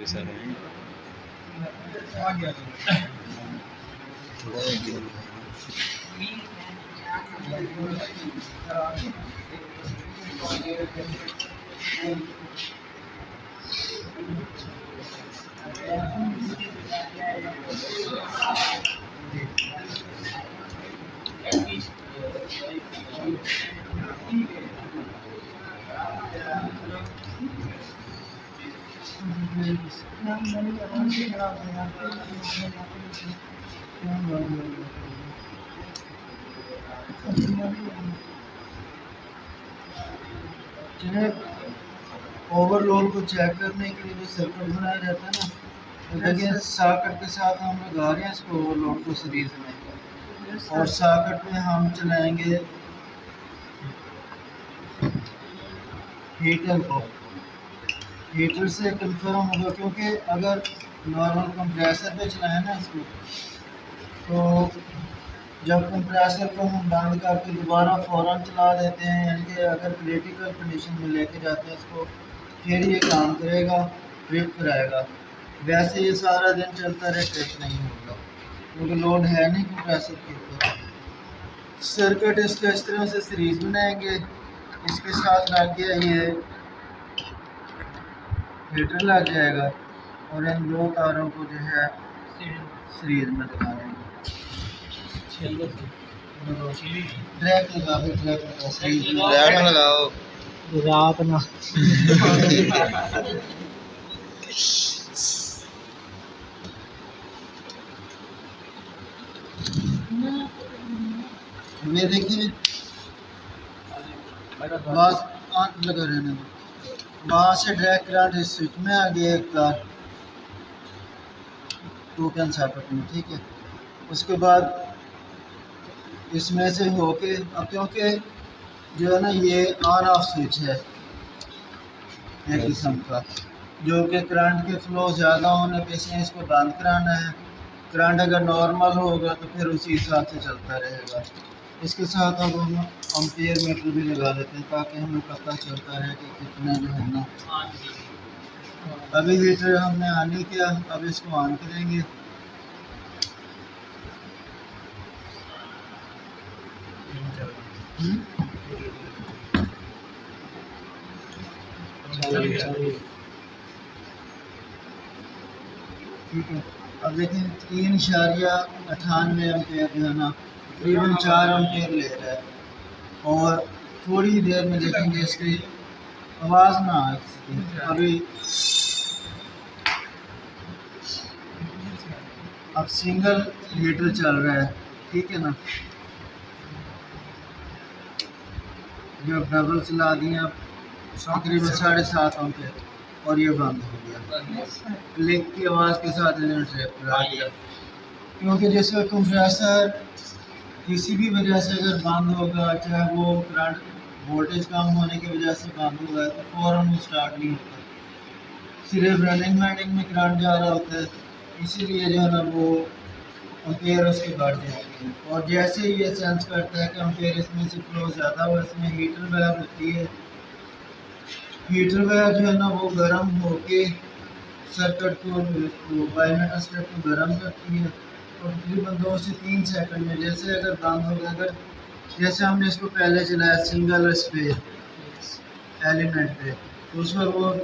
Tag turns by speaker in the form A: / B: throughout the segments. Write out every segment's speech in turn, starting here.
A: Sir हैं
B: overload को check करने के लिए जो सर्किट बनाया जाता है ना, तो देखिए सॉकेट के साथ हम लगा रहे हैं इसको ओवरलोड को सीरीज में, और सॉकेट में हम चलाएंगे हीटर को। हीटर से कंफर्म होगा, क्योंकि अगर नॉर्मल कंप्रेसर पे चलाएं ना इसको, तो जब कंप्रेसर को हम बंद करके दोबारा फ़ौरन चला देते हैं, यानी कि अगर क्रिटिकल कंडीशन में लेके जाते हैं इसको, फिर ये काम करेगा, ट्रिप कराएगा। वैसे ये सारा दिन चलता रहे ट्रिप नहीं होगा, क्योंकि लोड है नहीं कंप्रेसर के ऊपर। सर्किट इसका इस तरह से सीरीज बनाएंगे, इसके साथ लग गया ये हीटर लग जाएगा, और इन दो तारों को जो है सीरीज में लगा देंगे। ट्रैक लगा, फिर ट्रैक लगा, सीरीज में
A: ट्रैक लगाओ
B: रात ना ये देखिए बस आंख लगा रहने दो, वहाँ से ड्रैग करंट इस स्विच में आ गया एक तार टोकन सॉकेट में, ठीक है। उसके बाद इसमें से होके, अब क्योंकि जो है ना ये ऑन ऑफ स्विच है एक किस्म का, जो कि करंट के फ्लो ज़्यादा होने पे से इसको बंद कराना है। करंट अगर नॉर्मल होगा तो फिर उसी हिसाब से चलता रहेगा। इसके साथ अब हम एम्पीयर मीटर भी लगा देते हैं, ताकि हमें पता चलता रहे कि कितना जो है ना। अभी हीटर हमने ऑन नहीं किया, अब इसको ऑन करेंगे। ठीक है, अब देखें 3.98 एम्पेयर जो है ना, तकरीबन 4 एम्पेयर ले रहा है, और थोड़ी देर में देखेंगे इसकी आवाज़ ना आ इसकी। अभी अब सिंगल हीटर चल रहा है, ठीक है ना। जब डबल चला दिया तकरीबन 7.5 एम्पेयर, और ये बंद हो गया, क्लिक की आवाज़ के साथ ट्रिप करा दिया। क्योंकि जैसे कंप्रेसर किसी भी वजह से अगर बंद होगा, चाहे वो करंट वोल्टेज कम होने की वजह से बंद होगा, तो फ़ौरन वो स्टार्ट नहीं होता, सिर्फ रनिंग वाइंडिंग में करंट जा रहा होता है, इसीलिए जो है ना वो एम्पेयर उसके बढ़ जाएंगे। और जैसे ही ये सेंस करता है कि एम्पेयर इसमें से फ्लो ज़्यादा हो, इसमें हीटर वायर होती है, हीटर वायर जो है ना वो गर्म होके सर्किट को बाइमीटर स्ट्रिप को गर्म करती है, और तकरीबन 2 से 3 सेकंड में, जैसे अगर बंद हो गया, अगर जैसे हमने इसको पहले चलाया सिंगल इस पे एलिमेंट पे, तो उसमें वो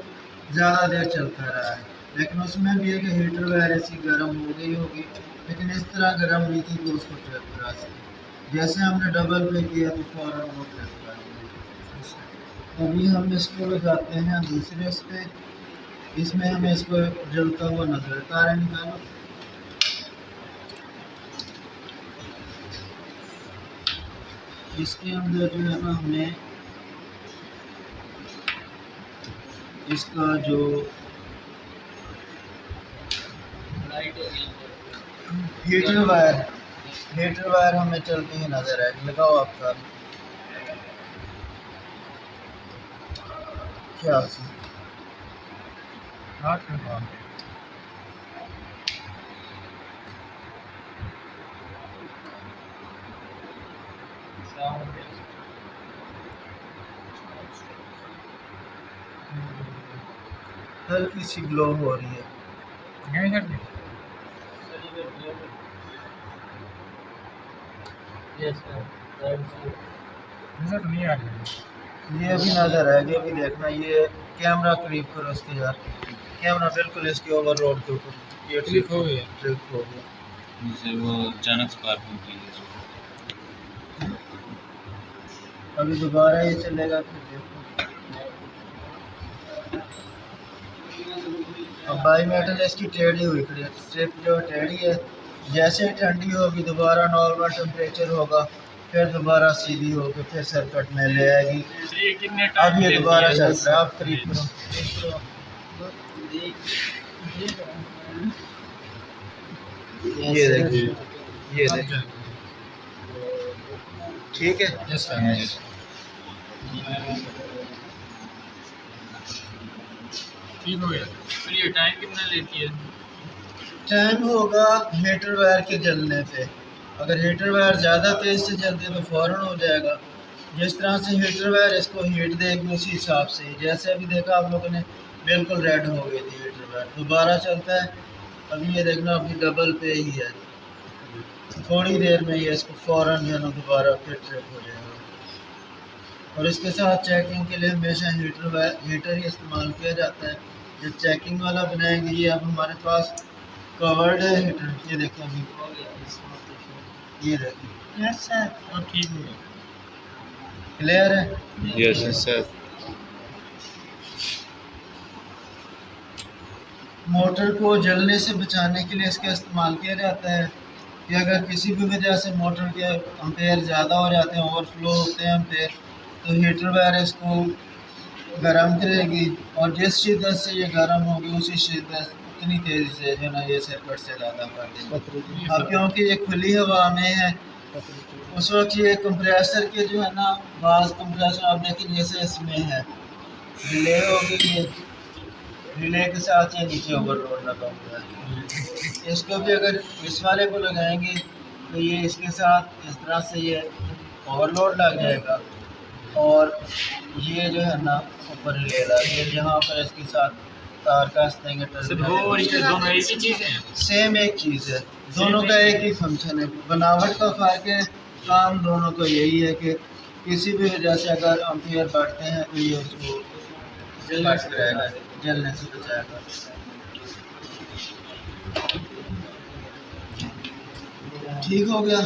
B: ज़्यादा देर चलता रहा है, लेकिन उसमें भी है कि हीटर वायर ऐसी गर्म हो गई होगी, लेकिन इस तरह गर्म नहीं थी कि उसको ट्रिप करा सके। जैसे हमने डबल पे किया तो फ़ौरन वो ट्रिप करा दिया। अभी हम इसको लगाते हैं दूसरे इस पे, इसमें हमें इसको जलता हुआ नजर, तारें निकालो। इसके अंदर जो है ना हमें इसका जो हीटर वायर हमें चलती हुई नजर है। लगाओ आपका ख्याल से हल्की सी ग्लो हो रही है।
A: नहीं सर जी। नजर तो नहीं आ रही है।
B: ये अभी नजर आएगी, अभी देखना। ये कैमरा करीब करो उसके यार, कैमरा बिल्कुल इसके ओवरलोड के ऊपर। ये
A: क्लिक हो गया।
B: ट्रिप हो गया।
C: जैसे वो अचानक स्पार्किंग की है।
B: अभी दोबारा ये चलेगा, फिर देखो। अब बाई मेटल इसकी टेढ़ी हुई खड़ी है, स्ट्रिप जो टेढ़ी है। जैसे ही ठंडी होगी दोबारा नॉर्मल टेम्परेचर होगा, फिर दोबारा सीधी होकर फिर सर्किट में ले आएगी।
A: ये कितने
B: अब ये दोबारा चल
A: टाइम
B: रहा है। आप करीब करो, ये देखिए, ये देखिए, ठीक है।
A: Yes sir. ठीक हो गया। फिर ये टाइम कितना लेती है?
B: टाइम होगा हीटर वायर के जलने पे। अगर हीटर वायर ज़्यादा तेज़ से जलती है तो फ़ौरन हो जाएगा। जिस तरह से हीटर वायर इसको हीट देगी उसी हिसाब से। जैसे अभी देखा आप लोगों ने, बिल्कुल रेड हो गई थी हीटर वायर। दोबारा चलता है, अभी ये देखना अभी डबल पे ही है। थोड़ी देर में ये इसको फ़ौरन जो है ना दोबारा फिर ट्रिप हो जाएगा। और इसके साथ चेकिंग के लिए हमेशा हीटर ही इस्तेमाल किया जाता है। जो चेकिंग वाला बनाएंगे, ये अब हमारे पास कवर्ड है हीटर। ये देखिए अभी, ये देखिए।
A: Yes sir. और ठीक हो गया।
B: क्लियर है?
C: Yes sir.
B: मोटर को जलने से बचाने के लिए इसका इस्तेमाल किया जाता है कि अगर किसी भी वजह से मोटर के एम्पेयर ज़्यादा हो जाते हैं, ओवरफ्लो होते हैं एम्पेयर, तो हीटर वायर इसको गर्म करेगी। और जिस शिद्दत से ये गर्म होगी उसी शिद्दत उतनी तेज़ी से जो ना ये सर्किट से ज़्यादा कर देगी। अब क्योंकि ये खुली हवा में है, उस वक्त ये कंप्रेसर के जो है ना, बाज़ कंप्रेसर आप देखें जैसे इसमें है, रिले होगी। ये रिले के साथ ये नीचे ओवरलोड लगा हुआ है। इसको भी अगर इस वाले को लगाएंगे तो ये इसके साथ इस तरह से ये ओवरलोड लग जाएगा। और ये जो है ना ऊपर रिले लग, ये यहाँ पर इसके साथ तार का देंगे।
A: वो और ये दोनों एक ही चीज़ है?
B: सेम एक चीज़ है, दोनों का एक ही फंक्शन है। बनावट का फ़र्क है, काम दोनों का यही है कि किसी भी वजह से अगर एम्पियर बढ़ते हैं तो ये उसको जलने से बचाएगा। ठीक हो गया।